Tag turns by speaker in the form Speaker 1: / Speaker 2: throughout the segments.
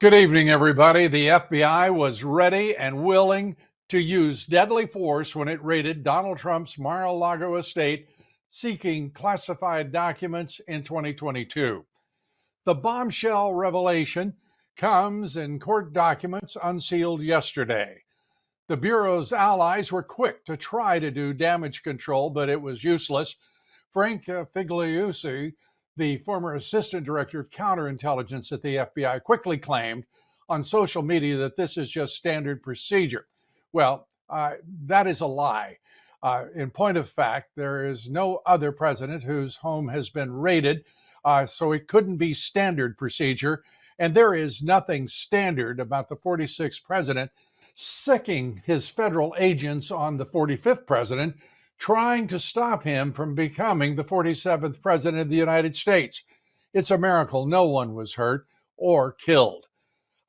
Speaker 1: Good evening, everybody. The FBI was ready and willing to use deadly force when it raided Donald Trump's Mar-a-Lago estate, seeking classified documents in 2022. The bombshell revelation comes in court documents unsealed yesterday. The Bureau's allies were quick to try to do damage control, but it was useless. Frank Figliuzzi, the former assistant director of counterintelligence at the FBI, quickly claimed on social media that this is just standard procedure. Well, that is a lie. In point of fact, there is no other president whose home has been raided, so it couldn't be standard procedure. And there is nothing standard about the 46th president sicking his federal agents on the 45th president, trying to stop him from becoming the 47th president of the United States. It's a miracle no one was hurt or killed.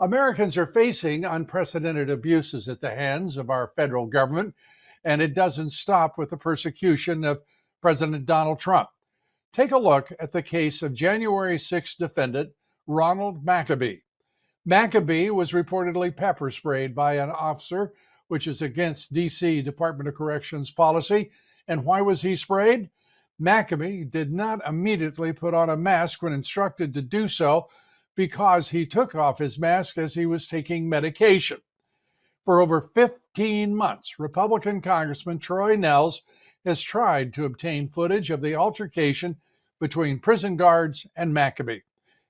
Speaker 1: Americans are facing unprecedented abuses at the hands of our federal government, and it doesn't stop with the persecution of President Donald Trump. Take a look at the case of January 6th defendant Ronald McAbee. McAbee was reportedly pepper sprayed by an officer, which is against D.C. Department of Corrections policy. And why was he sprayed? McAbee did not immediately put on a mask when instructed to do so because he took off his mask as he was taking medication. For over 15 months, Republican Congressman Troy Nehls has tried to obtain footage of the altercation between prison guards and McAbee.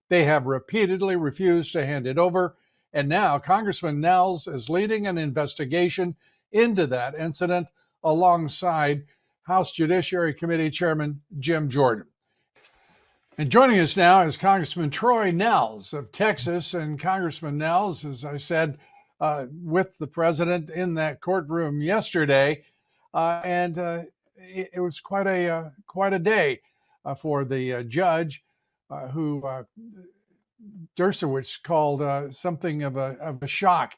Speaker 1: They have repeatedly refused to hand it over, and now Congressman Nehls is leading an investigation into that incident alongside House Judiciary Committee Chairman Jim Jordan. And joining us now is Congressman Troy Nehls of Texas. And Congressman Nehls, as I said, with the president in that courtroom yesterday, it was quite a day for the judge who Dershowitz called something of a shock.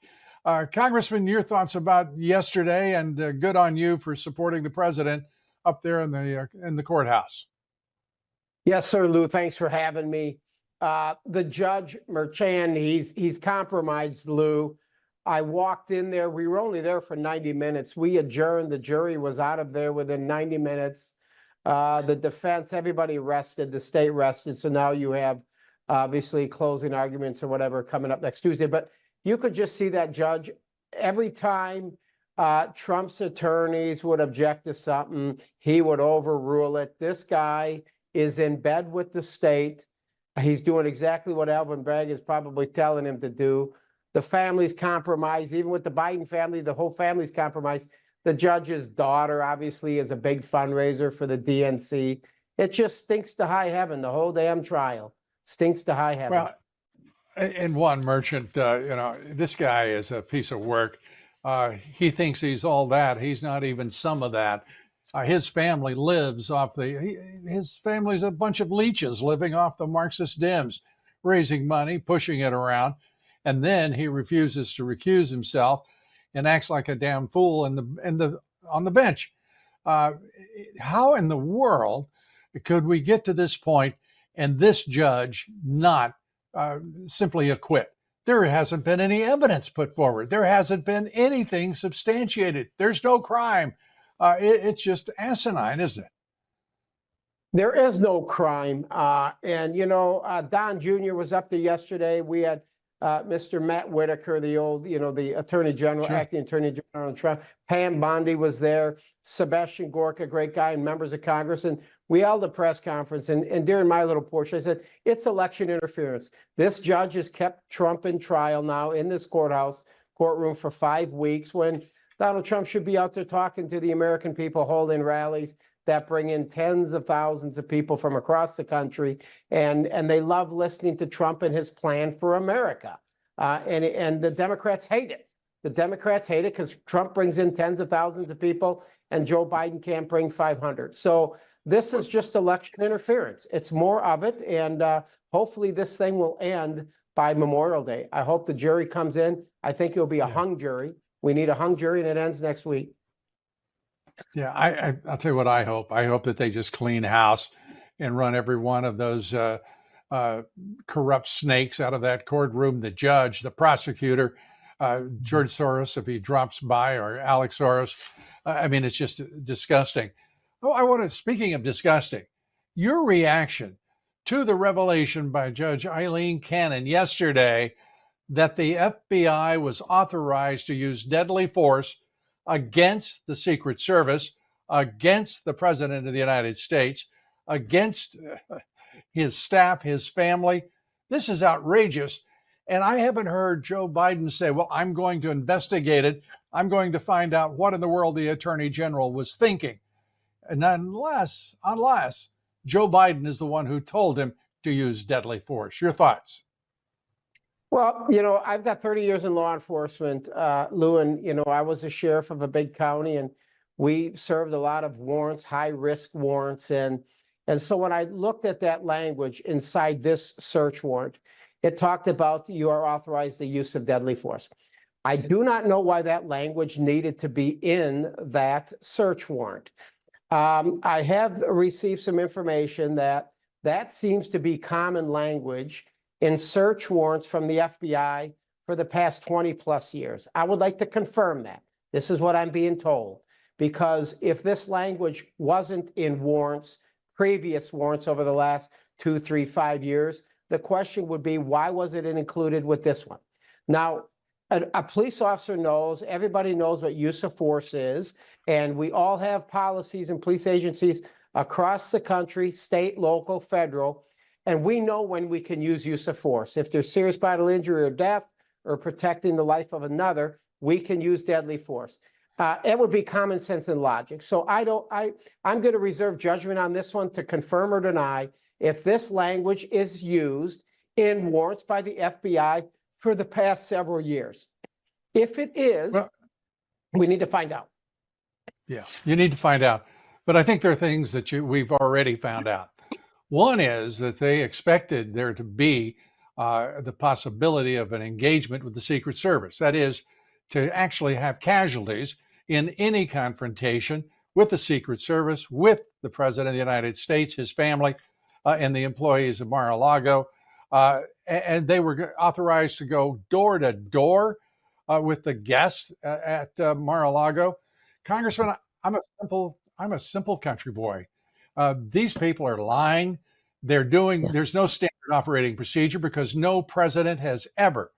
Speaker 1: Congressman, your thoughts about yesterday, and good on you for supporting the president up there in the courthouse.
Speaker 2: Yes, sir, Lou. Thanks for having me. The judge, Merchan, he's compromised, Lou. I walked in there. We were only there for 90 minutes. We adjourned. The jury was out of there within 90 minutes. The defense, everybody rested. The state rested. So now you have obviously closing arguments or whatever coming up next Tuesday. But you could just see that judge every time Trump's attorneys would object to something, he would overrule it. This guy is in bed with the state. He's doing exactly what Alvin Bragg is probably telling him to do. The family's compromised. Even with the Biden family, the whole family's compromised. The judge's daughter obviously is a big fundraiser for the DNC. It just stinks to high heaven. The whole damn trial stinks to high heaven.
Speaker 1: Well, and one merchant, this guy is a piece of work. He thinks he's all that. He's not even some of that. His family lives off his family's a bunch of leeches living off the Marxist Dems, raising money, pushing it around. And then he refuses to recuse himself and acts like a damn fool on the bench. How in the world could we get to this point and this judge not simply acquit? There hasn't been any evidence put forward. There hasn't been anything substantiated. There's no crime. It's just asinine, isn't it?
Speaker 2: There is no crime. Don Jr. was up there yesterday. We had Mr. Matt Whitaker, the old, the Attorney General, sure, acting Attorney General Trump. Pam Bondi was there. Sebastian Gorka, great guy, and members of Congress. And we held a press conference. And during my little portion, I said, it's election interference. This judge has kept Trump in trial now in this courtroom for 5 weeks, when Donald Trump should be out there talking to the American people, holding rallies that bring in tens of thousands of people from across the country. And they love listening to Trump and his plan for America. And the Democrats hate it. The Democrats hate it because Trump brings in tens of thousands of people and Joe Biden can't bring 500. So this is just election interference. It's more of it. And hopefully this thing will end by Memorial Day. I hope the jury comes in. I think it'll be a hung jury. We need a hung jury, and it ends next week.
Speaker 1: Yeah, I'll tell you what I hope. I hope that they just clean house and run every one of those corrupt snakes out of that courtroom, the judge, the prosecutor, George Soros, if he drops by, or Alex Soros. I mean, it's just disgusting. Oh, speaking of disgusting, your reaction to the revelation by Judge Eileen Cannon yesterday that the FBI was authorized to use deadly force against the Secret Service, against the President of the United States, against his staff, his family. This is outrageous. And I haven't heard Joe Biden say, well, I'm going to investigate it. I'm going to find out what in the world the Attorney General was thinking. And unless Joe Biden is the one who told him to use deadly force. Your thoughts?
Speaker 2: Well, I've got 30 years in law enforcement, Lou, and, I was a sheriff of a big county, and we served a lot of warrants, high-risk warrants. And so when I looked at that language inside this search warrant, it talked about you are authorized the use of deadly force. I do not know why that language needed to be in that search warrant. I have received some information that seems to be common language in search warrants from the FBI for the past 20 plus years. I would like to confirm that. This is what I'm being told. Because if this language wasn't in warrants, previous warrants over the last 2, 3, 5 years, the question would be, why wasn't it included with this one? Now, a police officer knows, everybody knows what use of force is, and we all have policies and police agencies across the country, state, local, federal, and we know when we can use of force. If there's serious bodily injury or death or protecting the life of another, we can use deadly force. It would be common sense and logic. So I'm going to reserve judgment on this one to confirm or deny if this language is used in warrants by the FBI for the past several years. If it is, well, we need to find out.
Speaker 1: Yeah, you need to find out. But I think there are things that we've already found out. One is that they expected there to be the possibility of an engagement with the Secret Service. That is, to actually have casualties in any confrontation with the Secret Service, with the President of the United States, his family, and the employees of Mar-a-Lago. And they were authorized to go door to door with the guests at Mar-a-Lago. Congressman, I'm a simple country boy. These people are lying. There's no standard operating procedure because no president has ever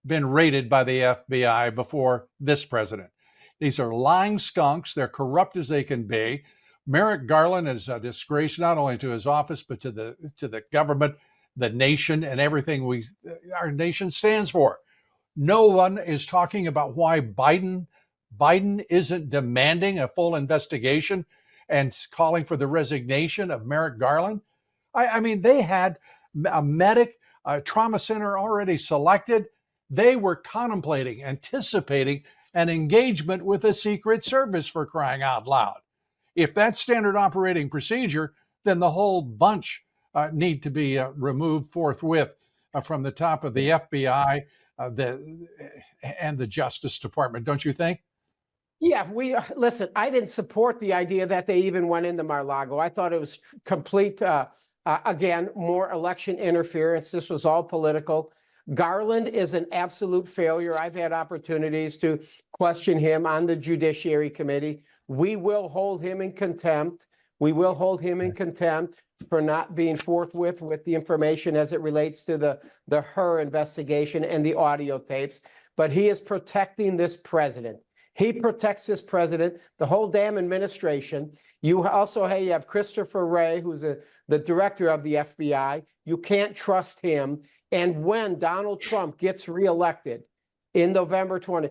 Speaker 1: been raided by the FBI before this president. These are lying skunks. They're corrupt as they can be. Merrick Garland is a disgrace not only to his office, but to the government, the nation, and everything our nation stands for. No one is talking about why Biden isn't demanding a full investigation and calling for the resignation of Merrick Garland. I mean, they had a medic, a trauma center already selected. They were contemplating, anticipating an engagement with the Secret Service, for crying out loud. If that's standard operating procedure, then the whole bunch need to be removed forthwith from the top of the FBI and the Justice Department, don't you think?
Speaker 2: Yeah, listen, I didn't support the idea that they even went into Mar-a-Lago. I thought it was complete, again, more election interference. This was all political. Garland is an absolute failure. I've had opportunities to question him on the Judiciary Committee. We will hold him in contempt. We will hold him in contempt for not being forthwith with the information as it relates to the Hur investigation and the audio tapes. But he is protecting this president. He protects this president, the whole damn administration. You have Christopher Wray, who's the director of the FBI. You can't trust him. And when Donald Trump gets reelected in November,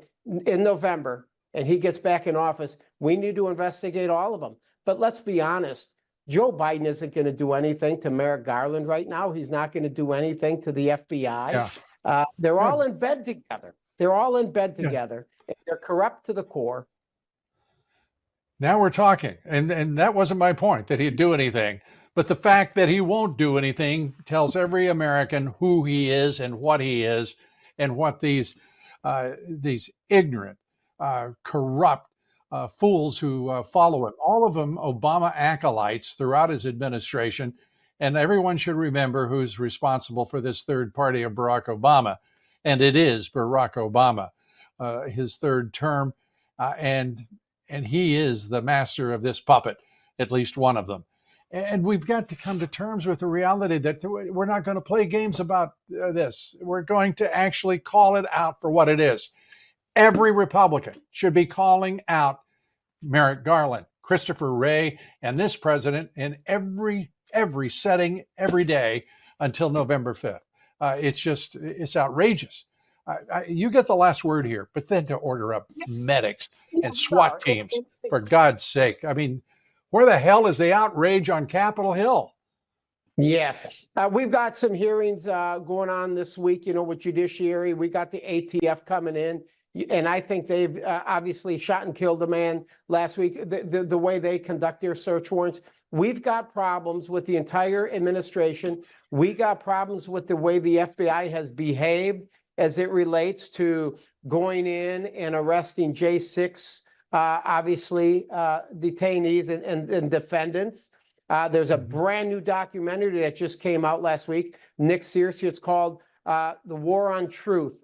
Speaker 2: and he gets back in office, we need to investigate all of them. But let's be honest, Joe Biden isn't going to do anything to Merrick Garland right now. He's not going to do anything to the FBI. Yeah. They're all in bed together. They're all in bed together. Yeah. They're corrupt to the core.
Speaker 1: Now we're talking. And that wasn't my point, that he'd do anything. But the fact that he won't do anything tells every American who he is and what he is, and what these ignorant, corrupt fools who follow him, all of them Obama acolytes throughout his administration, And everyone should remember who's responsible for this third party of Barack Obama. And it is Barack Obama, his third term. And he is the master of this puppet, at least one of them. And we've got to come to terms with the reality that we're not going to play games about this. We're going to actually call it out for what it is. Every Republican should be calling out Merrick Garland, Christopher Wray, and this president in every setting, every day until November 5th. It's outrageous. You get the last word here, but then to order up medics and SWAT teams, for God's sake. I mean, where the hell is the outrage on Capitol Hill?
Speaker 2: Yes. We've got some hearings going on this week, with judiciary. We got the ATF coming in. And I think they've obviously shot and killed a man last week, the way they conduct their search warrants. We've got problems with the entire administration. We got problems with the way the FBI has behaved as it relates to going in and arresting J6, obviously, detainees and defendants. There's a brand new documentary that just came out last week. Nick Searcy, it's called The War on Truth,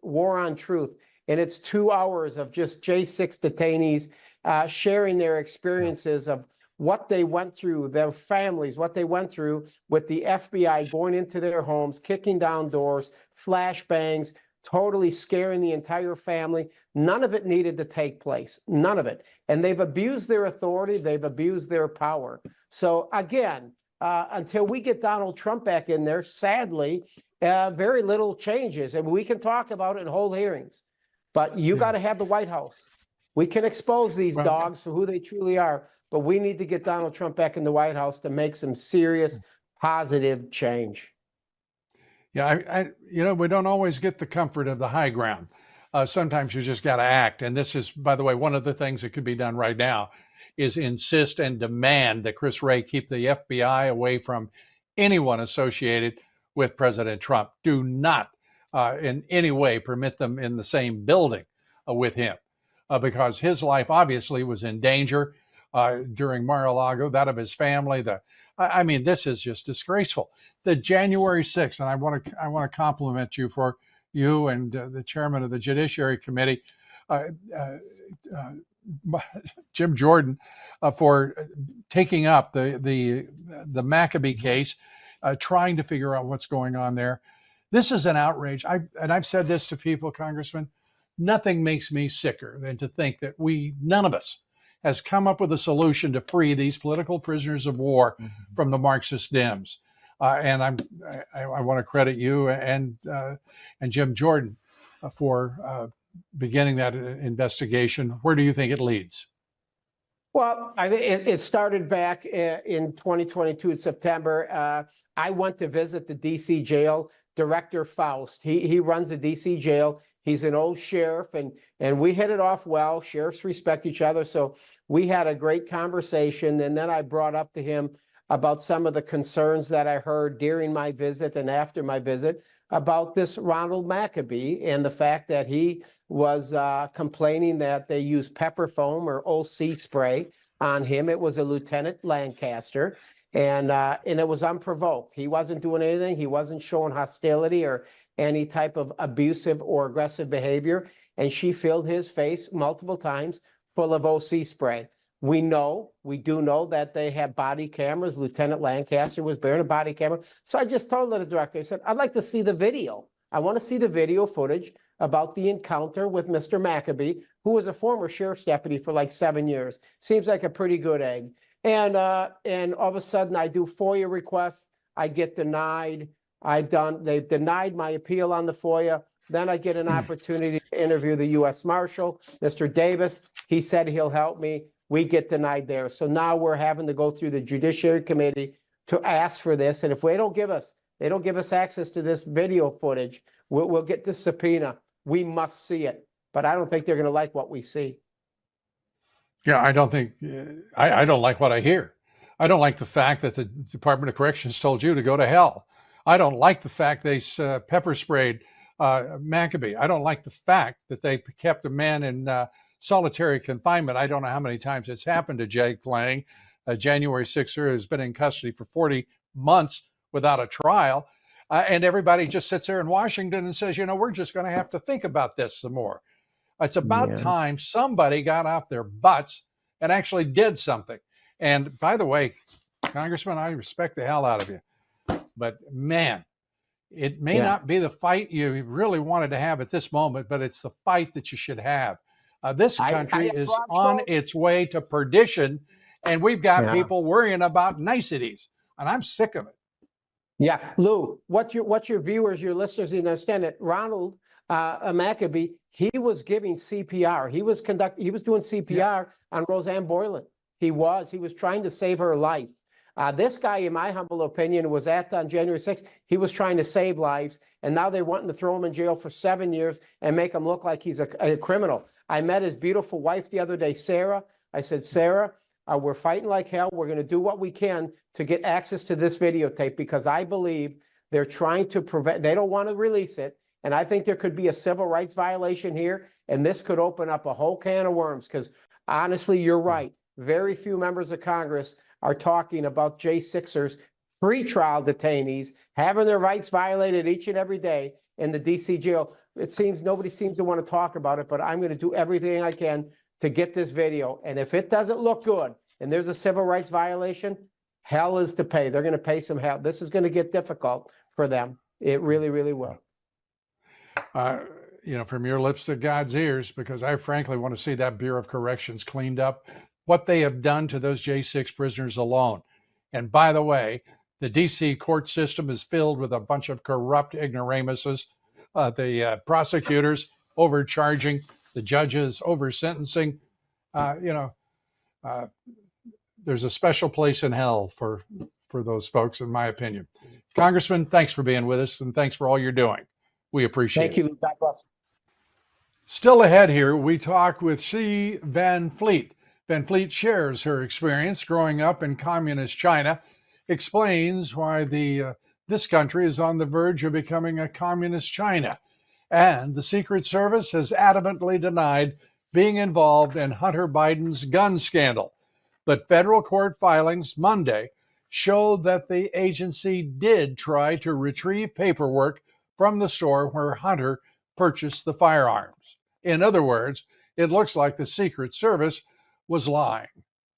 Speaker 2: And it's 2 hours of just J6 detainees sharing their experiences of what they went through, their families, what they went through with the FBI going into their homes, kicking down doors, flashbangs, totally scaring the entire family. None of it needed to take place, none of it. And they've abused their authority, they've abused their power. So again, until we get Donald Trump back in there, sadly, very little changes. And we can talk about it and hold hearings. But you got to have the White House. We can expose these dogs for who they truly are, but we need to get Donald Trump back in the White House to make some serious, positive change.
Speaker 1: Yeah, we don't always get the comfort of the high ground. Sometimes you just got to act. And this is, by the way, one of the things that could be done right now is insist and demand that Chris Wray keep the FBI away from anyone associated with President Trump. Do not in any way permit them in the same building with him, because his life obviously was in danger during Mar-a-Lago, that of his family. I mean, this is just disgraceful. The January 6th, and I want to compliment you for you and the chairman of the Judiciary Committee, Jim Jordan, for taking up the Maccabee case, trying to figure out what's going on there. This is an outrage. I've said this to people, Congressman. Nothing makes me sicker than to think that none of us has come up with a solution to free these political prisoners of war from the Marxist Dems. And I want to credit you and Jim Jordan for beginning that investigation. Where do you think it leads?
Speaker 2: Well, I think it started back in 2022 in September. I went to visit the DC jail. Director Faust, he runs the DC jail. He's an old sheriff, and we hit it off well. Sheriffs respect each other, so we had a great conversation. And then I brought up to him about some of the concerns that I heard during my visit and after my visit about this Ronald Maccabee and the fact that he was complaining that they used pepper foam or OC spray on him. It was a Lieutenant Lancaster. And it was unprovoked. He wasn't doing anything. He wasn't showing hostility or any type of abusive or aggressive behavior. And she filled his face multiple times full of OC spray. We do know that they have body cameras. Lieutenant Lancaster was bearing a body camera. So I just told the director, I said, I'd like to see the video. I want to see the video footage about the encounter with Mr. Maccabee, who was a former sheriff's deputy for like 7 years. Seems like a pretty good egg. And all of a sudden I do FOIA requests, I get denied. They've denied my appeal on the FOIA. Then I get an opportunity to interview the U.S. Marshal, Mr. Davis. He said he'll help me. We get denied there. So now we're having to go through the Judiciary Committee to ask for this. And if they don't give us access to this video footage, we'll get the subpoena. We must see it. But I don't think they're going to like what we see.
Speaker 1: Yeah, I don't think, I don't like what I hear. I don't like the fact that the Department of Corrections told you to go to hell. I don't like the fact they pepper sprayed Maccabee. I don't like the fact that they kept a man in solitary confinement. I don't know how many times it's happened to Jake Lang, a January 6er who's been in custody for 40 months without a trial. And everybody just sits there in Washington and says, we're just going to have to think about this some more. It's about time somebody got off their butts and actually did something. And by the way, Congressman, I respect the hell out of you. But man, it may not be the fight you really wanted to have at this moment, but it's the fight that you should have. This country is on its way to perdition, and we've got people worrying about niceties, and I'm sick of it.
Speaker 2: Yeah, Lou, what your viewers, your listeners need to understand that Ronald Maccabee, he was giving CPR. He was doing CPR on Roseanne Boylan. He was trying to save her life. This guy, in my humble opinion, was on January 6th. He was trying to save lives, and now they're wanting to throw him in jail for 7 years and make him look like he's a criminal. I met his beautiful wife the other day, Sarah. I said, Sarah, we're fighting like hell. We're going to do what we can to get access to this videotape because I believe they're trying to prevent, they don't want to release it. And I think there could be a civil rights violation here. And this could open up a whole can of worms because honestly, you're right. Very few members of Congress are talking about J6ers, pretrial detainees, having their rights violated each and every day in the DC jail. It seems nobody seems to want to talk about it, but I'm going to do everything I can to get this video. And if it doesn't look good and there's a civil rights violation, hell is to pay. They're going to pay some hell. This is going to get difficult for them. It really, really will.
Speaker 1: From your lips to God's ears, because I frankly want to see that Bureau of Corrections cleaned up, what they have done to those J6 prisoners alone. And by the way, the DC court system is filled with a bunch of corrupt ignoramuses. The prosecutors overcharging, the judges over-sentencing. There's a special place in hell for those folks, in my opinion. Congressman, thanks for being with us, and thanks for all you're doing. We appreciate it.
Speaker 2: Thank you. God bless.
Speaker 1: Still ahead here, we talk with Xi Van Fleet. Van Fleet shares her experience growing up in communist China, explains why this country is on the verge of becoming a communist China, and the Secret Service has adamantly denied being involved in Hunter Biden's gun scandal. But federal court filings Monday showed that the agency did try to retrieve paperwork from the store where Hunter purchased the firearms. In other words, it looks like the Secret Service was lying,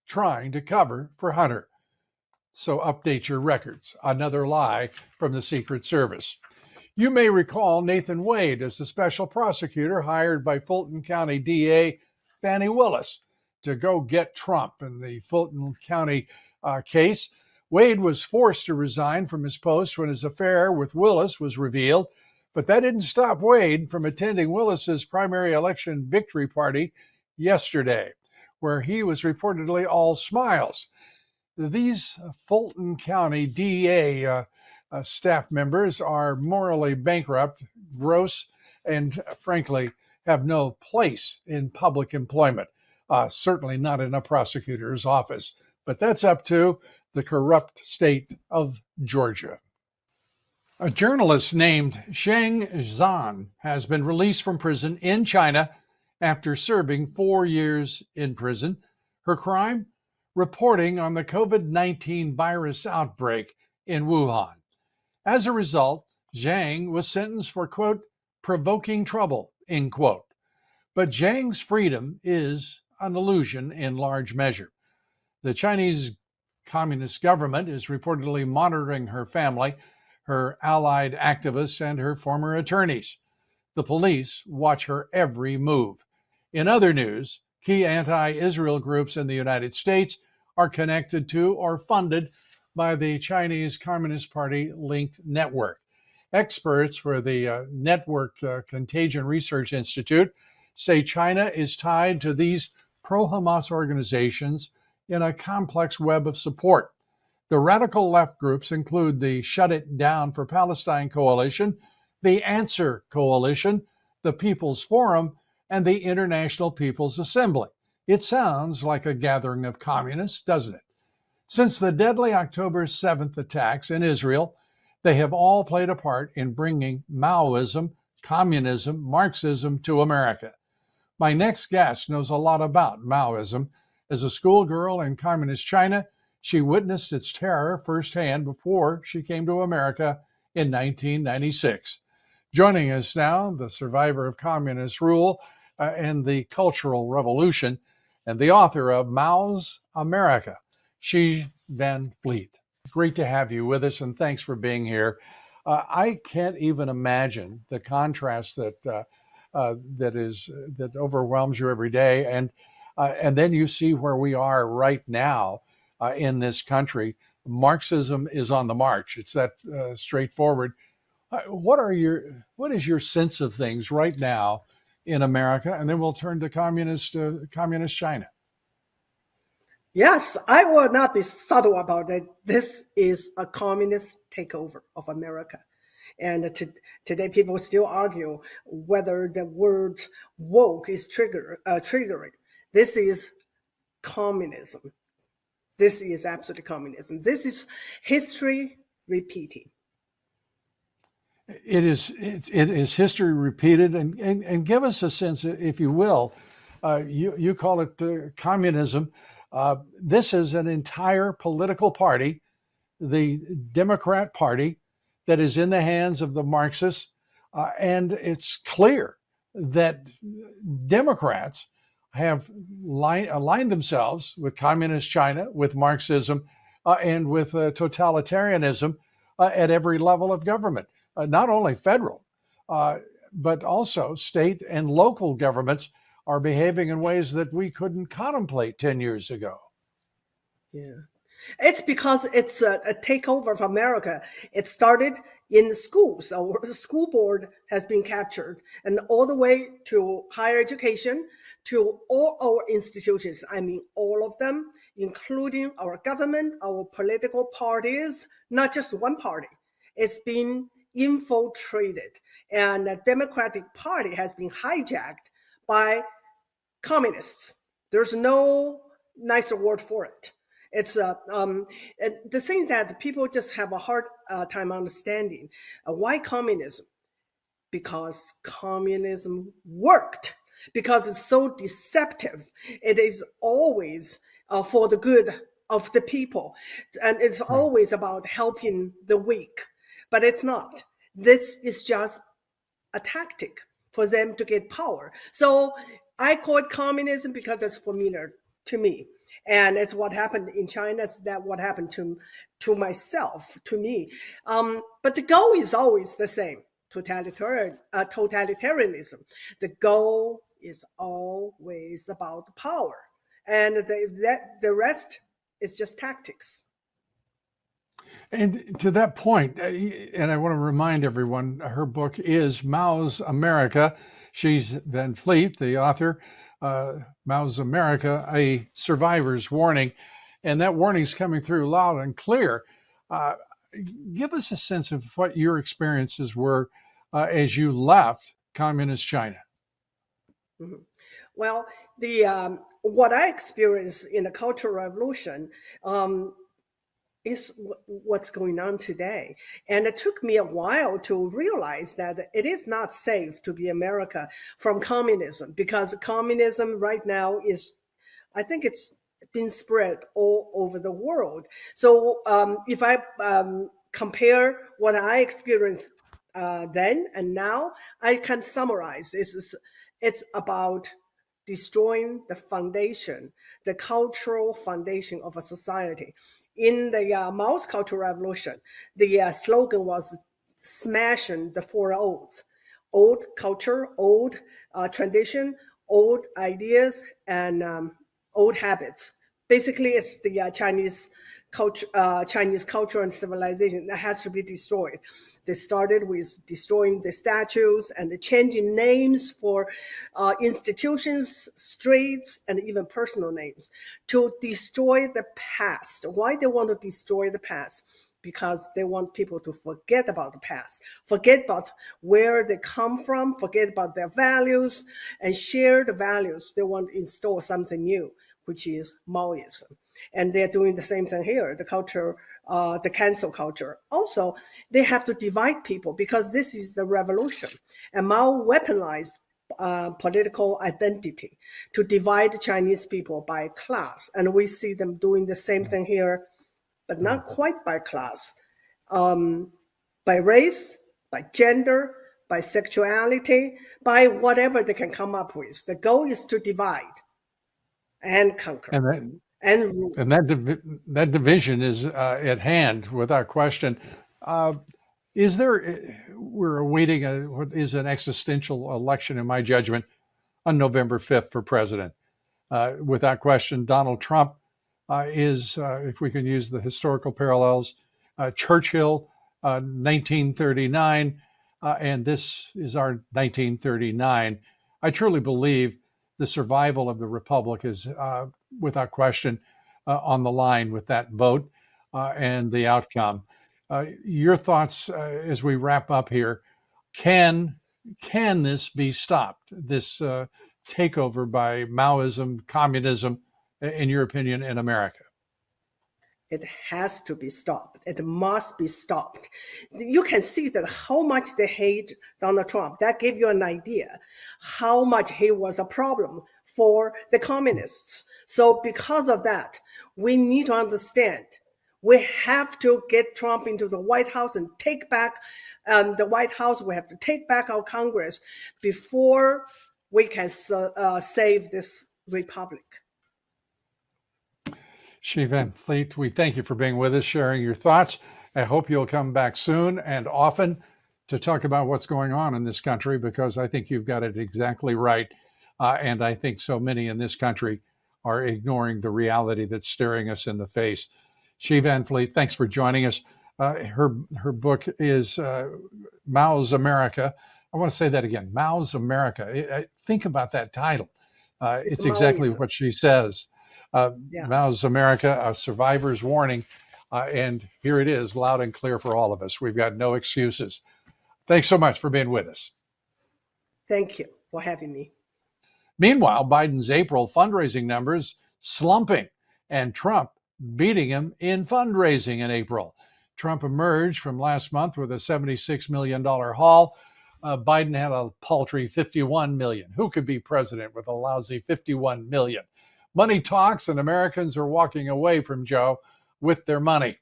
Speaker 1: trying to cover for Hunter. So update your records. Another lie from the Secret Service. You may recall Nathan Wade as the special prosecutor hired by Fulton County DA Fani Willis to go get Trump in the Fulton County case. Wade was forced to resign from his post when his affair with Willis was revealed, but that didn't stop Wade from attending Willis's primary election victory party yesterday, where he was reportedly all smiles. These Fulton County DA staff members are morally bankrupt, gross, and frankly have no place in public employment, certainly not in a prosecutor's office. But that's up to the corrupt state of Georgia. A journalist named Sheng Zhan has been released from prison in China after serving 4 years in prison. Her crime? Reporting on the COVID-19 virus outbreak in Wuhan. As a result, Zhang was sentenced for, quote, provoking trouble, end quote. But Zhang's freedom is an illusion in large measure. The Chinese Communist government is reportedly monitoring her family, her allied activists, and her former attorneys. The police watch her every move. In other news, key anti-Israel groups in the United States are connected to or funded by the Chinese Communist Party linked network. Experts for the Network Contagion Research Institute say China is tied to these pro-Hamas organizations in a complex web of support. The radical left groups include the Shut It Down for Palestine Coalition, the Answer Coalition, the People's Forum, and the International People's Assembly. It sounds like a gathering of communists, doesn't it? Since the deadly October 7th attacks in Israel, they have all played a part in bringing Maoism, communism, Marxism to America. My next guest knows a lot about Maoism. As a schoolgirl in communist China, She witnessed its terror firsthand before she came to America in 1996. Joining us now, the survivor of communist rule and the Cultural Revolution, and the author of Mao's America, Xi Van Fleet. Great to have you with us, and thanks for being here. I can't even imagine the contrast that overwhelms you every day, and then you see where we are right now in this country. Marxism is on the march. It's that straightforward. What is your sense of things right now in America? And then we'll turn to communist China.
Speaker 3: Yes, I will not be subtle about it. This is a communist takeover of America. And today people still argue whether the word woke is triggering. This is communism. This is absolute communism. This is history repeating.
Speaker 1: It is history repeated, and give us a sense, if you will. You call it communism. This is an entire political party, the Democrat Party, that is in the hands of the Marxists, and it's clear that Democrats have aligned themselves with communist China, with Marxism, and with totalitarianism at every level of government. Not only federal, but also state and local governments are behaving in ways that we couldn't contemplate 10 years ago.
Speaker 3: Yeah. It's because it's a takeover of America. It started in the schools. Our school board has been captured, and all the way to higher education, to all our institutions. I mean, all of them, including our government, our political parties, not just one party. It's been infiltrated, and the Democratic Party has been hijacked by communists. There's no nicer word for it. It's the things that people just have a hard time understanding. Why communism? Because communism worked. Because it's so deceptive. It is always for the good of the people, and it's always about helping the weak. But it's not. This is just a tactic for them to get power. So I call it communism because it's familiar to me. And it's what happened in China. It's that what happened to myself, to me. But the goal is always the same: totalitarianism. The goal is always about power, and the rest is just tactics.
Speaker 1: And to that point, and I want to remind everyone, her book is Mao's America. Xi Van Fleet, the author. Mao's America, a survivor's warning. And that warning's coming through loud and clear. Give us a sense of what your experiences were as you left communist China.
Speaker 3: Mm-hmm. Well, what I experienced in the Cultural Revolution is what's going on today. And it took me a while to realize that it is not safe to be America from communism, because communism right now I think it's been spread all over the world. So if I compare what I experienced then and now, I can summarize. It's about destroying the foundation, the cultural foundation of a society. In the Mao's Cultural Revolution, the slogan was smashing the four olds: old culture, old tradition, old ideas, and old habits. Basically, it's the Chinese culture and civilization that has to be destroyed. They started with destroying the statues and the changing names for institutions, streets, and even personal names to destroy the past. Why they want to destroy the past? Because they want people to forget about the past, forget about where they come from, forget about their values, and share the values. They want to install something new, which is Maoism. And they're doing the same thing here, the culture, the cancel culture. Also, they have to divide people because this is the revolution. And Mao weaponized political identity to divide Chinese people by class. And we see them doing the same thing here but not quite by class, by race, by gender, by sexuality, by whatever they can come up with. The goal is to divide and conquer and rule.
Speaker 1: And that division is at hand without question. We're awaiting what is an existential election, in my judgment, on November 5th for president. Without question, Donald Trump is, if we can use the historical parallels, Churchill, 1939, and this is our 1939. I truly believe the survival of the republic is, without question, on the line with that vote and the outcome. Your thoughts as we wrap up here? Can this be stopped? This takeover by Maoism, communism, in your opinion, in America?
Speaker 3: It has to be stopped. It must be stopped. You can see that how much they hate Donald Trump. That gave you an idea how much he was a problem for the communists. So because of that, we need to understand we have to get Trump into the White House and take back the White House. We have to take back our Congress before we can save this republic.
Speaker 1: Xi Van Fleet, we thank you for being with us, sharing your thoughts. I hope you'll come back soon and often to talk about what's going on in this country, because I think you've got it exactly right. And I think so many in this country are ignoring the reality that's staring us in the face. Xi Van Fleet, thanks for joining us. Her book is Mao's America. I want to say that again, Mao's America. Think about that title. It's exactly what she says. Mao's America, a survivor's warning. And here it is, loud and clear for all of us. We've got no excuses. Thanks so much for being with us.
Speaker 3: Thank you for having me.
Speaker 1: Meanwhile, Biden's April fundraising numbers slumping, and Trump beating him in fundraising in April. Trump emerged from last month with a $76 million haul. Biden had a paltry $51 million. Who could be president with a lousy $51 million? Money talks, and Americans are walking away from Joe with their money.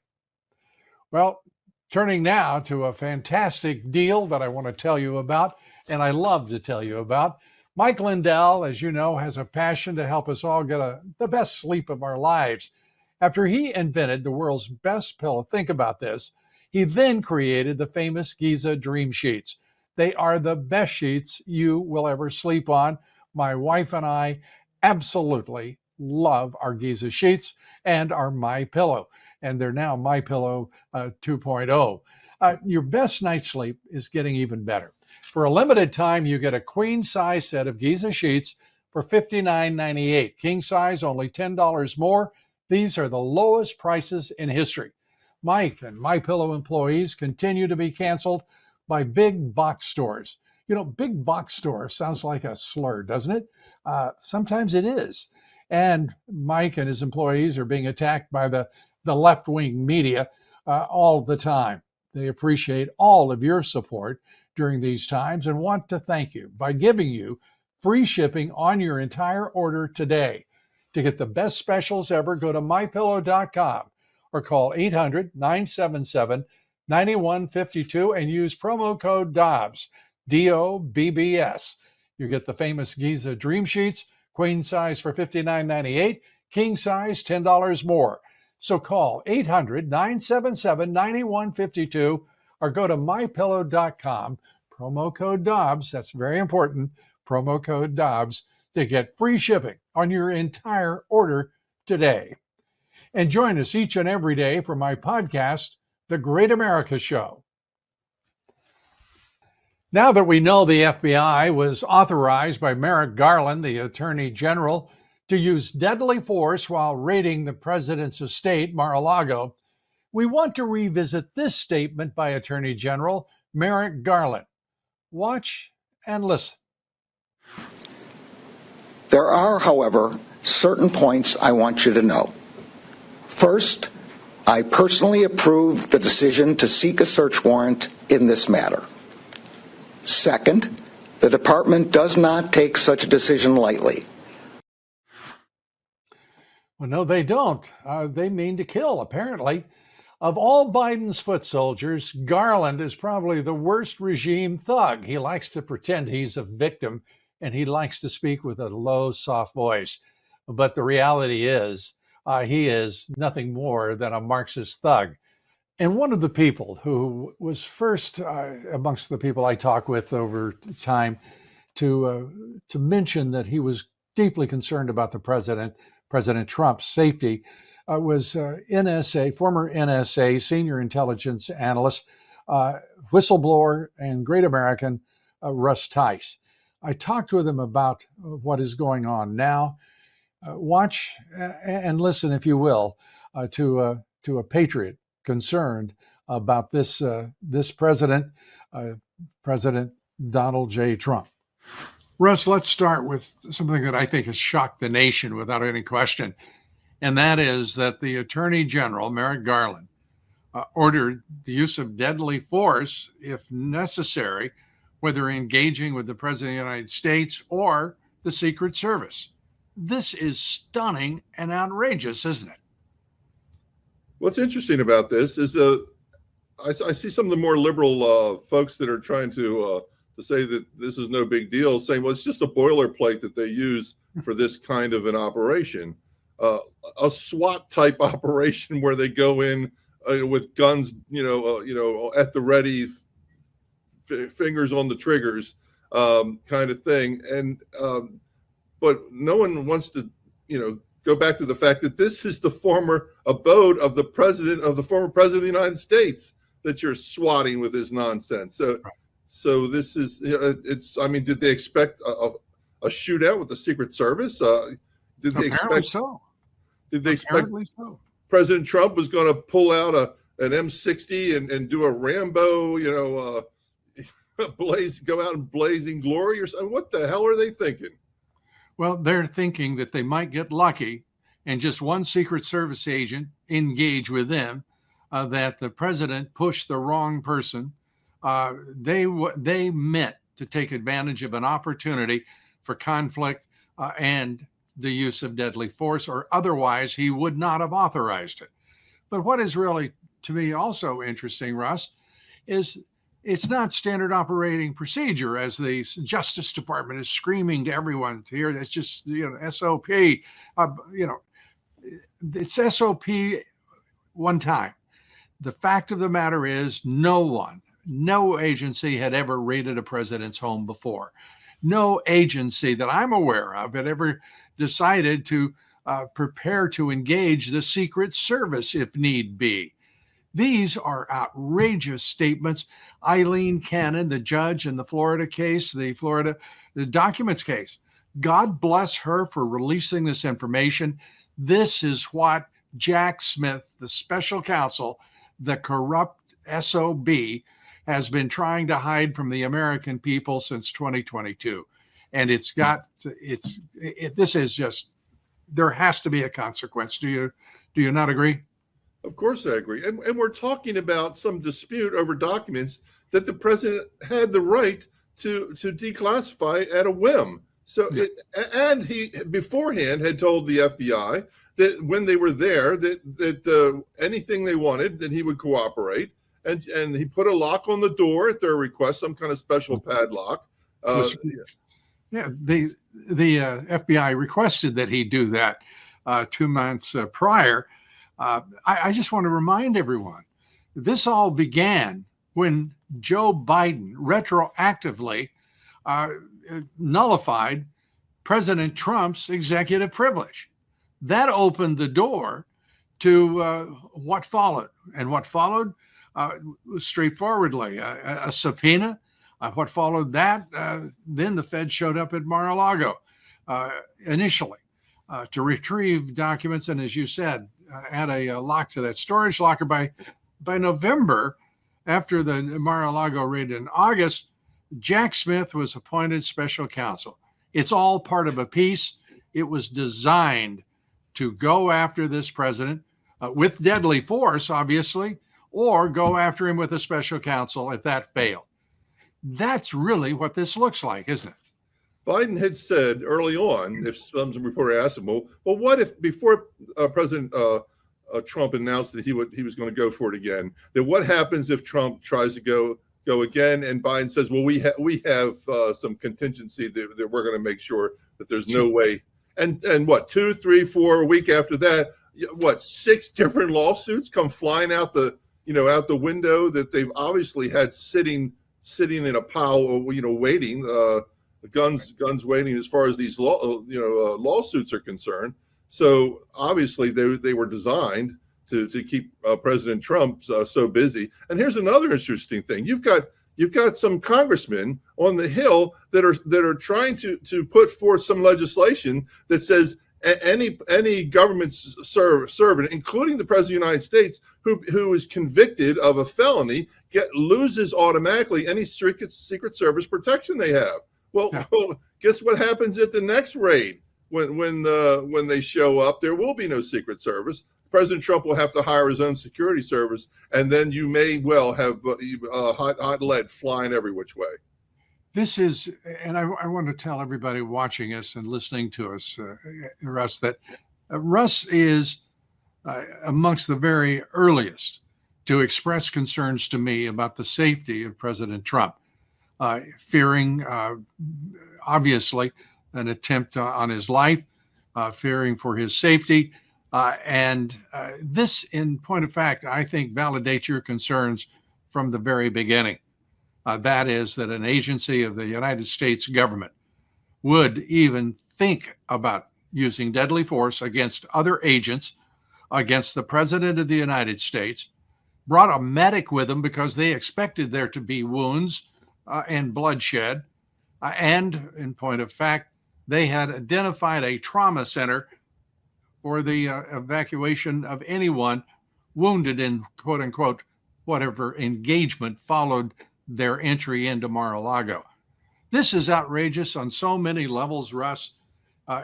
Speaker 1: Well, turning now to a fantastic deal that I want to tell you about, and I love to tell you about. Mike Lindell, as you know, has a passion to help us all get the best sleep of our lives. After he invented the world's best pillow, think about this, he then created the famous Giza Dream Sheets. They are the best sheets you will ever sleep on. My wife and I absolutely love our Giza sheets and our My Pillow, and they're now My Pillow 2.0. Your best night's sleep is getting even better. For a limited time, you get a queen size set of Giza sheets for $59.98. King size, only $10 more. These are the lowest prices in history. Mike and My Pillow employees continue to be canceled by big box stores. You know, big box store sounds like a slur, doesn't it? Sometimes it is. And Mike and his employees are being attacked by the left-wing media all the time. They appreciate all of your support during these times and want to thank you by giving you free shipping on your entire order today. To get the best specials ever, go to mypillow.com or call 800-977-9152 and use promo code Dobbs, DOBBS. You get the famous Giza Dream Sheets, queen size for $59.98, king size $10 more. So call 800-977-9152 or go to mypillow.com, promo code Dobbs, that's very important, promo code Dobbs, to get free shipping on your entire order today. And join us each and every day for my podcast, The Great America Show. Now that we know the FBI was authorized by Merrick Garland, the Attorney General, to use deadly force while raiding the president's estate, Mar-a-Lago, we want to revisit this statement by Attorney General Merrick Garland. Watch and listen.
Speaker 4: There are, however, certain points I want you to know. First, I personally approved the decision to seek a search warrant in this matter. Second, the department does not take such a decision lightly.
Speaker 1: Well, no, they don't. They mean to kill, apparently. Of all Biden's foot soldiers, Garland is probably the worst regime thug. He likes to pretend he's a victim and he likes to speak with a low, soft voice. But the reality is, he is nothing more than a Marxist thug. And one of the people who was first amongst the people I talked with over time to mention that he was deeply concerned about the President Trump's safety, was NSA, former NSA senior intelligence analyst, whistleblower, and great American Russ Tice. I talked with him about what is going on now. Watch and listen, if you will, to a patriot concerned about this president, President Donald J. Trump. Russ, let's start with something that I think has shocked the nation without any question, and that is that the Attorney General, Merrick Garland, ordered the use of deadly force if necessary, whether engaging with the President of the United States or the Secret Service. This is stunning and outrageous, isn't it?
Speaker 5: What's interesting about this is I see some of the more liberal folks that are trying to say that this is no big deal, saying, well, it's just a boilerplate that they use for this kind of an operation, a SWAT type operation where they go in with guns, at the ready, fingers on the triggers, kind of thing. And but no one wants to, go back to the fact that this is the former abode of the former president of the United States that you're swatting with this nonsense. So this is, did they expect a shootout with the Secret Service? Did they expect
Speaker 1: so?
Speaker 5: Did they expect President Trump was going to pull out an M60 and do a Rambo, go out in blazing glory or something? What the hell are they thinking?
Speaker 1: Well, they're thinking that they might get lucky and just one Secret Service agent engage with them, that the president pushed the wrong person. They meant to take advantage of an opportunity for conflict and the use of deadly force, or otherwise he would not have authorized it. But what is really, to me, also interesting, Russ, is it's not standard operating procedure, as the Justice Department is screaming to everyone to hear. It's just, SOP. It's SOP one time. The fact of the matter is no agency had ever raided a president's home before. No agency that I'm aware of had ever decided to prepare to engage the Secret Service if need be. These are outrageous statements. Eileen Cannon, the judge in the Florida case, the documents case, God bless her for releasing this information. This is what Jack Smith, the special counsel, the corrupt SOB, has been trying to hide from the American people since 2022. And this is just, there has to be a consequence. Do you not agree?
Speaker 5: Of course I agree. And we're talking about some dispute over documents that the president had the right to declassify at a whim. So, and he beforehand had told the FBI that when they were there, that anything they wanted, that he would cooperate. And he put a lock on the door at their request, some kind of special padlock.
Speaker 1: The FBI requested that he do that 2 months prior. I just want to remind everyone, this all began when Joe Biden retroactively nullified President Trump's executive privilege. That opened the door to what followed. And what followed was straightforwardly a subpoena. What followed that, then the Fed showed up at Mar-a-Lago initially to retrieve documents. And as you said, add a lock to that storage locker. By November, after the Mar-a-Lago raid in August, Jack Smith was appointed special counsel. It's all part of a piece. It was designed to go after this president with deadly force, obviously, or go after him with a special counsel if that failed. That's really what this looks like, isn't it?
Speaker 5: Biden had said early on, if some reporter asked him, well, what if before President Trump announced that he was going to go for it again, that what happens if Trump tries to go again? And Biden says, well, we have some contingency that we're going to make sure that there's no way. And what, 2, 3, 4 a week after that, what, 6 different lawsuits come flying out the window that they've obviously had sitting in a pile, waiting, guns waiting as far as these lawsuits are concerned. So obviously they were designed to keep President Trump so busy. And here's another interesting thing: you've got some congressmen on the Hill that are trying to put forth some legislation that says any government servant, including the President of the United States, who is convicted of a felony, loses automatically any Secret Service protection they have. Well, guess what happens at the next raid? When they show up, there will be no Secret Service. President Trump will have to hire his own security service, and then you may well have hot lead flying every which way.
Speaker 1: This is, and I want to tell everybody watching us and listening to us, Russ, that Russ is amongst the very earliest to express concerns to me about the safety of President Trump, fearing, obviously, an attempt on his life, fearing for his safety. And this, in point of fact, I think validates your concerns from the very beginning. That is that an agency of the United States government would even think about using deadly force against other agents, against the President of the United States, brought a medic with them because they expected there to be wounds and bloodshed. And in point of fact, they had identified a trauma center for the evacuation of anyone wounded in, quote unquote, whatever engagement followed their entry into Mar-a-Lago. This is outrageous on so many levels, Russ.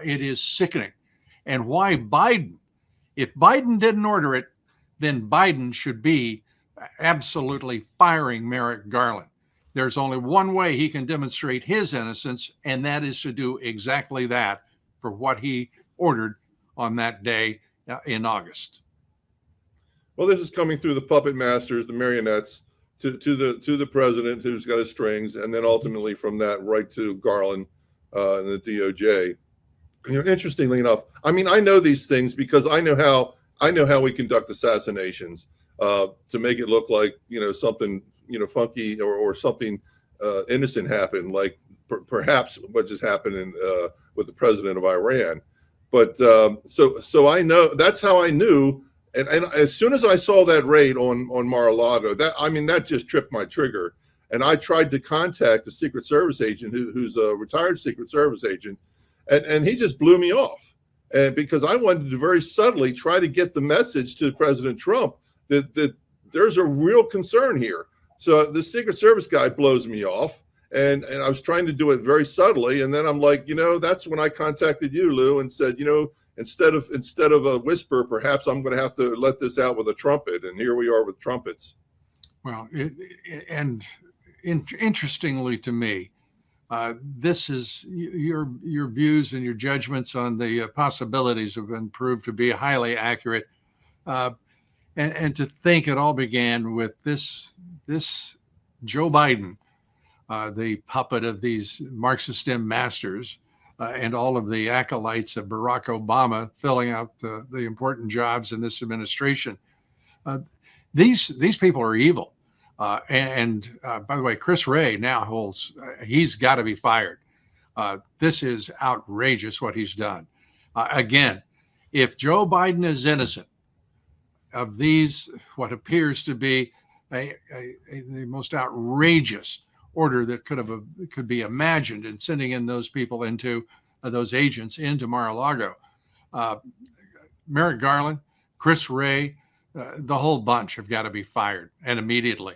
Speaker 1: It is sickening. And why Biden? If Biden didn't order it, then Biden should be absolutely firing Merrick Garland. There's only one way he can demonstrate his innocence, and that is to do exactly that for what he ordered on that day in August.
Speaker 5: Well, this is coming through the puppet masters, the marionettes, to the president who's got his strings, and then ultimately from that right to Garland and the DOJ. Interestingly enough, I mean, I know these things because I know how we conduct assassinations to make it look like something funky or something innocent happened, like perhaps what just happened with the president of Iran. But so I know, that's how I knew. And as soon as I saw that raid on Mar-a-Lago, that just tripped my trigger. And I tried to contact the Secret Service agent who's a retired Secret Service agent, and he just blew me off. And because I wanted to very subtly try to get the message to President Trump that there's a real concern here. So the Secret Service guy blows me off, and I was trying to do it very subtly. And then I'm like, that's when I contacted you, Lou, and said, instead of a whisper, perhaps I'm going to have to let this out with a trumpet. And here we are with trumpets.
Speaker 1: Well, interestingly to me, this is your views and your judgments on the possibilities have been proved to be highly accurate. And to think it all began with this Joe Biden, the puppet of these Marxist-STEM masters, and all of the acolytes of Barack Obama filling out the important jobs in this administration. These people are evil. And by the way, Chris Wray now holds, he's got to be fired. This is outrageous what he's done. Again, if Joe Biden is innocent of these, what appears to be the most outrageous order that could be imagined in sending in those people into those agents into Mar-a-Lago, Merrick Garland, Chris Wray, the whole bunch have got to be fired, and immediately.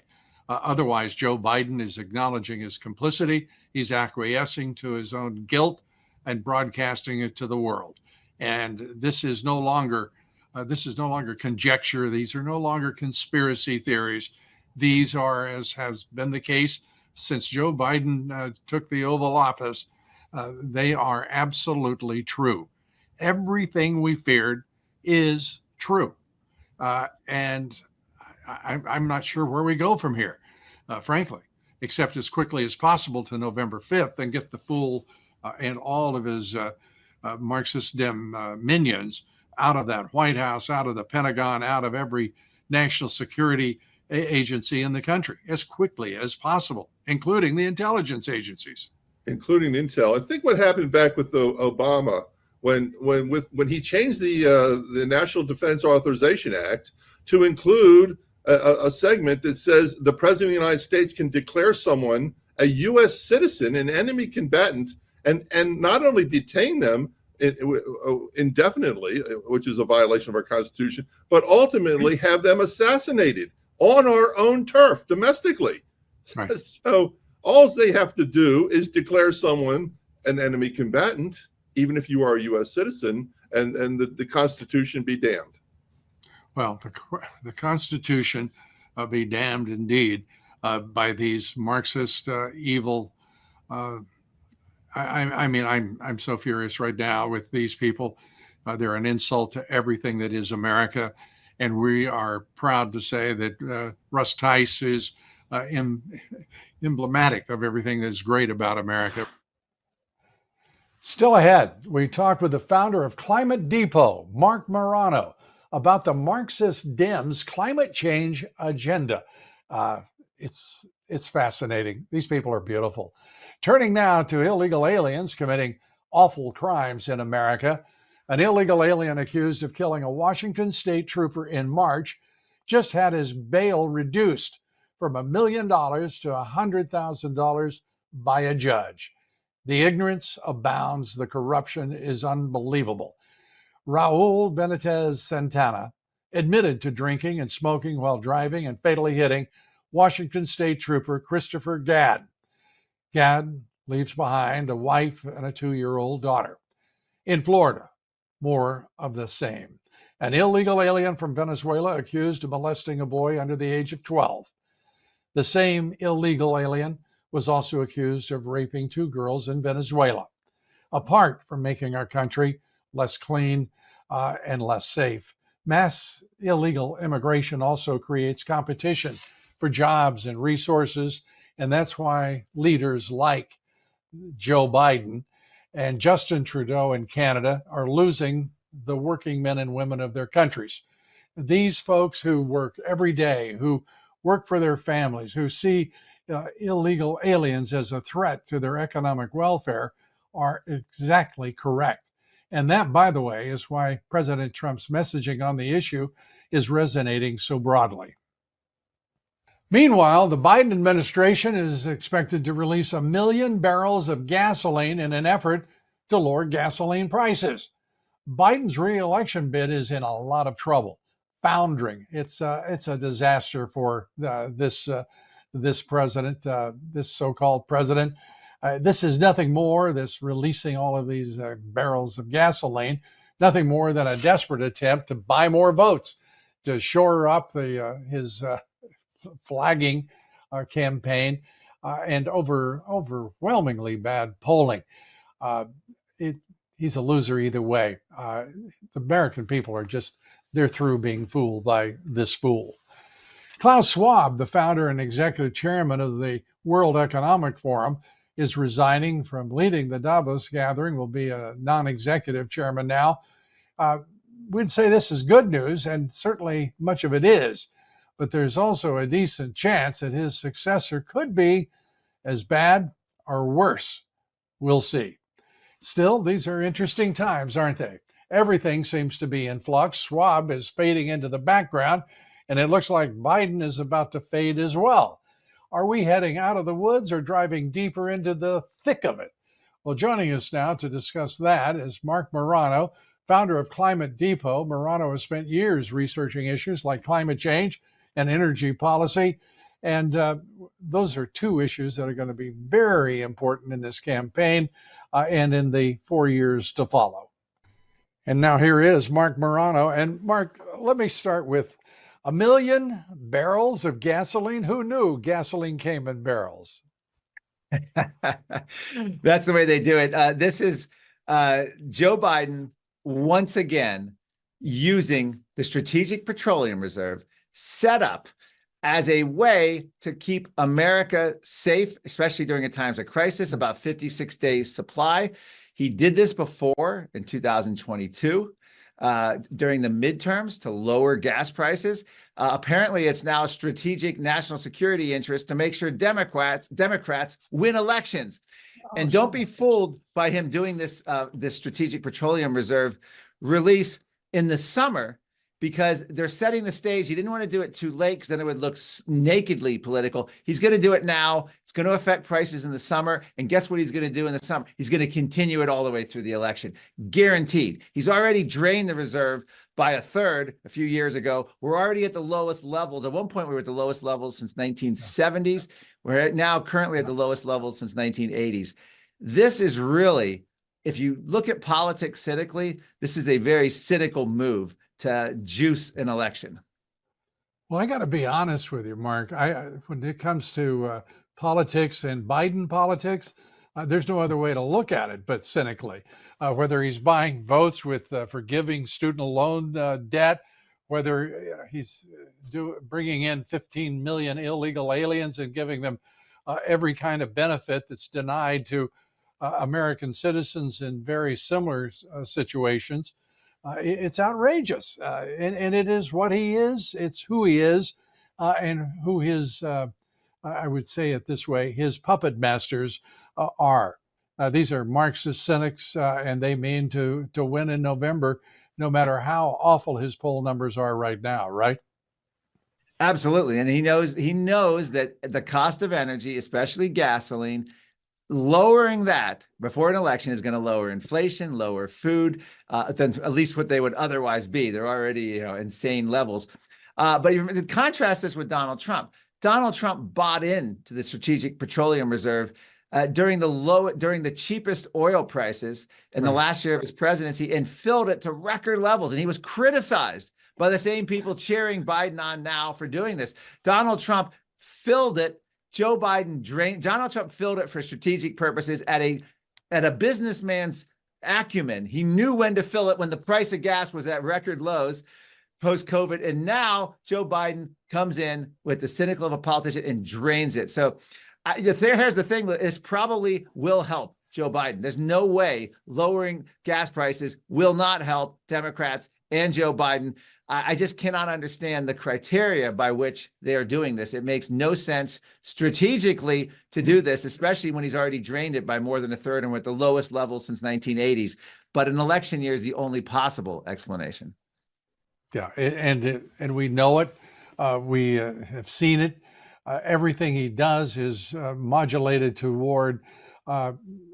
Speaker 1: Otherwise, Joe Biden is acknowledging his complicity. He's acquiescing to his own guilt and broadcasting it to the world. And this is no longer conjecture. These are no longer conspiracy theories. These are, as has been the case since Joe Biden took the Oval Office, They are absolutely true. Everything we feared is true. And I'm not sure where we go from here, frankly, except as quickly as possible to November 5th and get the fool and all of his Marxist Dem minions out of that White House, out of the Pentagon, out of every national security agency in the country as quickly as possible, including the intelligence agencies.
Speaker 5: Including Intel. I think what happened back with Obama when he changed the National Defense Authorization Act to include a segment that says the President of the United States can declare someone a U.S. citizen, an enemy combatant, and not only detain them indefinitely, which is a violation of our Constitution, but ultimately have them assassinated on our own turf domestically. Right. So all they have to do is declare someone an enemy combatant, even if you are a U.S. citizen, and the Constitution be damned.
Speaker 1: Well, the Constitution be damned indeed by these Marxist evil. I mean, I'm so furious right now with these people. They're an insult to everything that is America, and we are proud to say that Russ Tice is emblematic of everything that's great about America. Still ahead, we talked with the founder of Climate Depot, Mark Morano, about the Marxist Dems' climate change agenda. It's fascinating. These people are beautiful. Turning now to illegal aliens committing awful crimes in America. An illegal alien accused of killing a Washington state trooper in March just had his bail reduced from $1 million to $100,000 by a judge. The ignorance abounds. The corruption is unbelievable. Raul Benitez Santana admitted to drinking and smoking while driving and fatally hitting Washington State Trooper Christopher Gadd. Gadd leaves behind a wife and a 2-year-old daughter. In Florida, more of the same. An illegal alien from Venezuela accused of molesting a boy under the age of 12. The same illegal alien was also accused of raping 2 girls in Venezuela. Apart from making our country less clean and less safe, mass illegal immigration also creates competition for jobs and resources, and that's why leaders like Joe Biden and Justin Trudeau in Canada are losing the working men and women of their countries. These folks who work every day, who work for their families, who see illegal aliens as a threat to their economic welfare are exactly correct. And that, by the way, is why President Trump's messaging on the issue is resonating so broadly. Meanwhile, the Biden administration is expected to release 1 million barrels of gasoline in an effort to lower gasoline prices. Biden's re-election bid is in a lot of trouble, foundering. It's a disaster for this president, this so-called president. This is nothing more, this releasing all of these barrels of gasoline, nothing more than a desperate attempt to buy more votes, to shore up his flagging campaign and overwhelmingly bad polling. He's a loser either way. The American people are they're through being fooled by this fool. Klaus Schwab, the founder and executive chairman of the World Economic Forum, is resigning from leading the Davos gathering, will be a non-executive chairman now. We'd say this is good news, and certainly much of it is, but there's also a decent chance that his successor could be as bad or worse. We'll see. Still, these are interesting times, aren't they? Everything seems to be in flux. Schwab is fading into the background, and it looks like Biden is about to fade as well. Are we heading out of the woods or driving deeper into the thick of it? Well, joining us now to discuss that is Mark Morano, founder of Climate Depot. Morano has spent years researching issues like climate change and energy policy, and those are 2 issues that are going to be very important in this campaign and in the 4 years to follow. And now here is Mark Morano. And Mark, let me start with 1 million barrels of gasoline. Who knew gasoline came in barrels?
Speaker 6: That's the way they do it. This is Joe Biden once again using the Strategic Petroleum Reserve set up as a way to keep America safe, especially during times of crisis, about 56 days supply. He did this before in 2022 during the midterms to lower gas prices. Apparently, it's now a strategic national security interest to make sure Democrats win elections. And don't be fooled by him doing this Strategic Petroleum Reserve release in the summer, because they're setting the stage. He didn't want to do it too late because then it would look nakedly political. He's going to do it now. It's going to affect prices in the summer. And guess what he's going to do in the summer? He's going to continue it all the way through the election. Guaranteed. He's already drained the reserve by a third a few years ago. We're already at the lowest levels. At one point, we were at the lowest levels since 1970s. We're now currently at the lowest levels since 1980s. This is really, if you look at politics cynically, this is a very cynical move to juice an election.
Speaker 1: Well, I got to be honest with you, Mark. When it comes to politics and Biden politics, there's no other way to look at it but cynically. Whether he's buying votes with forgiving student loan debt, whether he's bringing in 15 million illegal aliens and giving them every kind of benefit that's denied to American citizens in very similar situations. It's outrageous, and it is what he is. It's who he is, and who his, I would say it this way, his puppet masters are. These are Marxist cynics, and they mean to win in November, no matter how awful his poll numbers are right now, right?
Speaker 6: Absolutely, and he knows that the cost of energy, especially gasoline, lowering that before an election is going to lower inflation, lower food, than at least what they would otherwise be. They're already, insane levels. But you contrast this with Donald Trump. Donald Trump bought into the Strategic Petroleum Reserve during the cheapest oil prices in the last year of his presidency and filled it to record levels. And he was criticized by the same people cheering Biden on now for doing this. Donald Trump filled it. Joe Biden drained. Donald Trump filled it for strategic purposes at a businessman's acumen. He knew when to fill it when the price of gas was at record lows post-COVID. And now Joe Biden comes in with the cynical of a politician and drains it. So here's the thing, this probably will help Joe Biden. There's no way lowering gas prices will not help Democrats and Joe Biden. I just cannot understand the criteria by which they are doing this. It makes no sense strategically to do this, especially when he's already drained it by more than a third and we're at the lowest level since 1980s. But an election year is the only possible explanation.
Speaker 1: Yeah, and we know it. We have seen it. Everything he does is modulated toward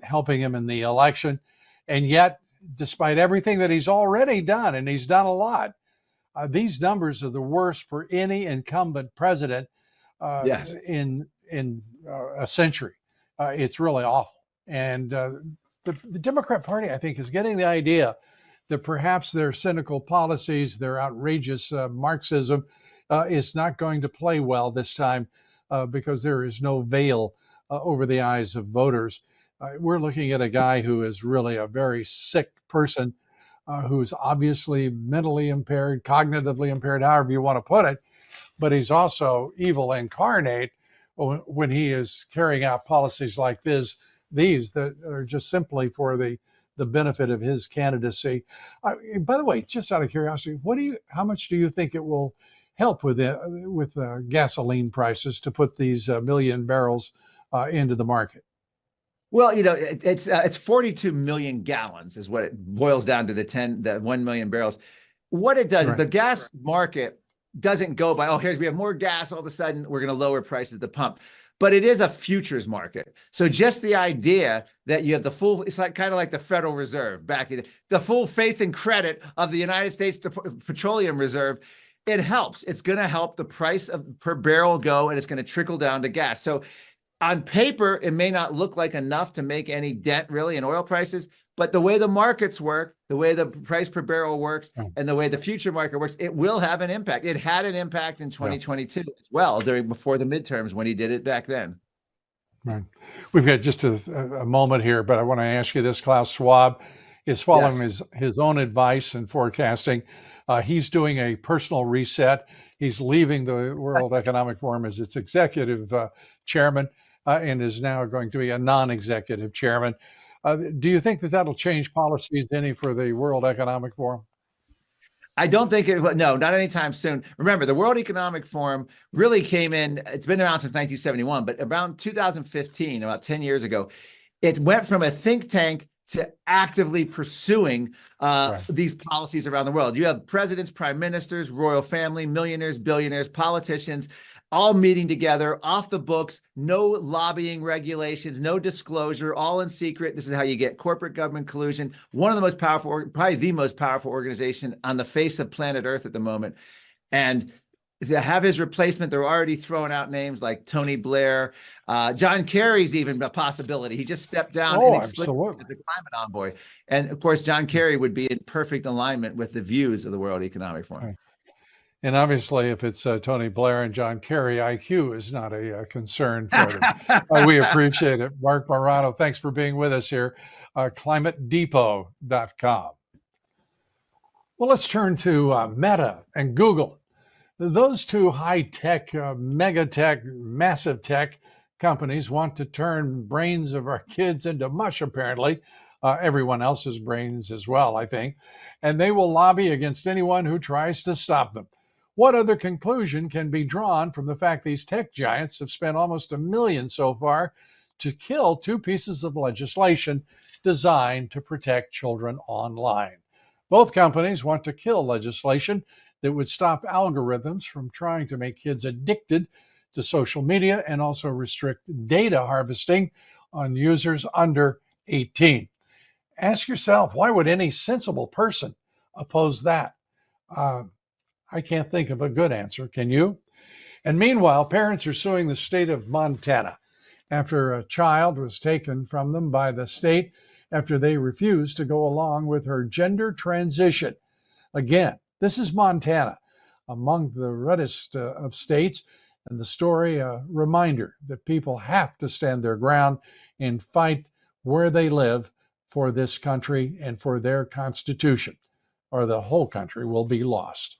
Speaker 1: helping him in the election. And yet, despite everything that he's already done, and he's done a lot, these numbers are the worst for any incumbent president in a century. It's really awful. And the Democrat Party, I think, is getting the idea that perhaps their cynical policies, their outrageous Marxism is not going to play well this time because there is no veil over the eyes of voters. We're looking at a guy who is really a very sick person, who's obviously mentally impaired, cognitively impaired, however you want to put it, but he's also evil incarnate when he is carrying out policies like these that are just simply for the benefit of his candidacy. By the way, just out of curiosity, how much do you think it will help with gasoline prices to put these million barrels into the market?
Speaker 6: Well, it's 42 million gallons is what it boils down to, the 1 million barrels. What it does, the gas market doesn't go by, we have more gas, all of a sudden we're going to lower prices at the pump. But it is a futures market. So just the idea that you have it's kind of like the Federal Reserve back in the full faith and credit of the United States Petroleum Reserve, it helps. It's going to help the price per barrel go, and it's going to trickle down to gas. So on paper, it may not look like enough to make any dent really in oil prices, but the way the markets work, the way the price per barrel works, and the way the future market works, it will have an impact. It had an impact in 2022 as well, before the midterms when he did it back then.
Speaker 1: Right. We've got just a moment here, but I want to ask you this. Klaus Schwab is following his own advice and forecasting. He's doing a personal reset. He's leaving the World Economic Forum as its executive chairman and is now going to be a non-executive chairman. Do you think that that'll change policies any for the World Economic Forum?
Speaker 6: I don't think it, no, not anytime soon. Remember, the World Economic Forum really came in, it's been around since 1971, but around 2015, about 10 years ago, it went from a think tank to actively pursuing these policies around the world. You have presidents, prime ministers, royal family, millionaires, billionaires, politicians, all meeting together, off the books, no lobbying regulations, no disclosure, all in secret. This is how you get corporate government collusion. One of the most powerful, probably the most powerful organization on the face of planet Earth at the moment. And to have his replacement, they're already throwing out names like Tony Blair. John Kerry's even a possibility. He just stepped down inexplicably as the climate envoy. And of course, John Kerry would be in perfect alignment with the views of the World Economic Forum.
Speaker 1: Right. And obviously, if it's Tony Blair and John Kerry, IQ is not a concern for them. We appreciate it. Mark Morano, thanks for being with us here. ClimateDepot.com. Well, let's turn to Meta and Google. Those two high-tech, mega-tech, massive tech companies want to turn brains of our kids into mush, apparently. Everyone else's brains as well, I think. And they will lobby against anyone who tries to stop them. What other conclusion can be drawn from the fact these tech giants have spent almost $1 million so far to kill two pieces of legislation designed to protect children online? Both companies want to kill legislation that would stop algorithms from trying to make kids addicted to social media and also restrict data harvesting on users under 18. Ask yourself, why would any sensible person oppose that? I can't think of a good answer. Can you? And meanwhile, parents are suing the state of Montana after a child was taken from them by the state after they refused to go along with her gender transition. Again, this is Montana, among the reddest of states, and the story a reminder that people have to stand their ground and fight where they live for this country and for their Constitution, or the whole country will be lost.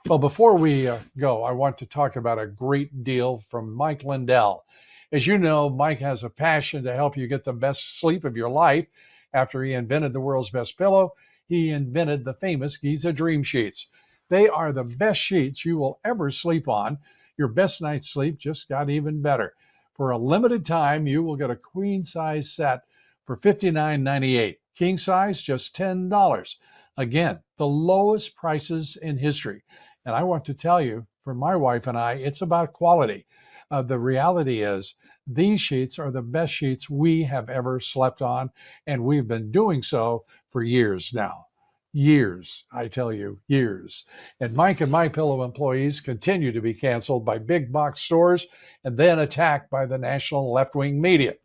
Speaker 1: Well, before we go, I want to talk about a great deal from Mike Lindell. As you know, Mike has a passion to help you get the best sleep of your life. After he invented the world's best pillow, he invented the famous Giza Dream Sheets. They are the best sheets you will ever sleep on. Your best night's sleep just got even better. For a limited time, you will get a queen size set for $59.98. King size, just $10. Again, the lowest prices in history. And I want to tell you, for my wife and I, it's about quality. The reality is these sheets are the best sheets we have ever slept on, and we've been doing so for years now. Years, I tell you, years. And Mike and MyPillow employees continue to be canceled by big box stores and then attacked by the national left-wing media.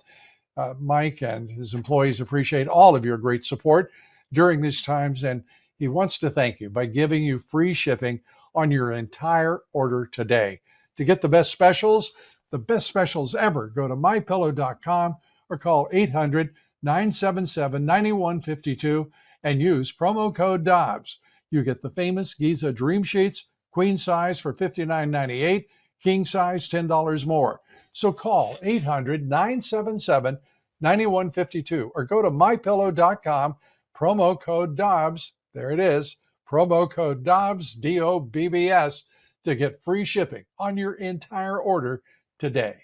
Speaker 1: Mike and his employees appreciate all of your great support during these times, and he wants to thank you by giving you free shipping on your entire order today. To get the best specials ever, go to mypillow.com or call 800-977-9152 and use promo code Dobbs. You get the famous Giza Dream Sheets, queen size for $59.98, king size $10 more. So call 800-977-9152 or go to mypillow.com, promo code Dobbs. There it is, promo code Dobbs, D-O-B-B-S, to get free shipping on your entire order today.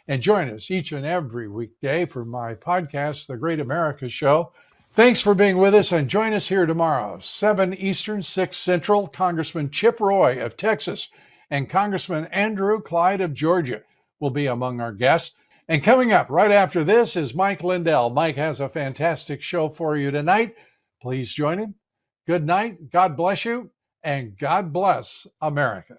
Speaker 1: And join us each and every weekday for my podcast, The Great America Show. Thanks for being with us, and join us here tomorrow, 7 Eastern, 6 Central. Congressman Chip Roy of Texas and Congressman Andrew Clyde of Georgia will be among our guests. And coming up right after this is Mike Lindell. Mike has a fantastic show for you tonight. Please join him. Good night. God bless you, and God bless America.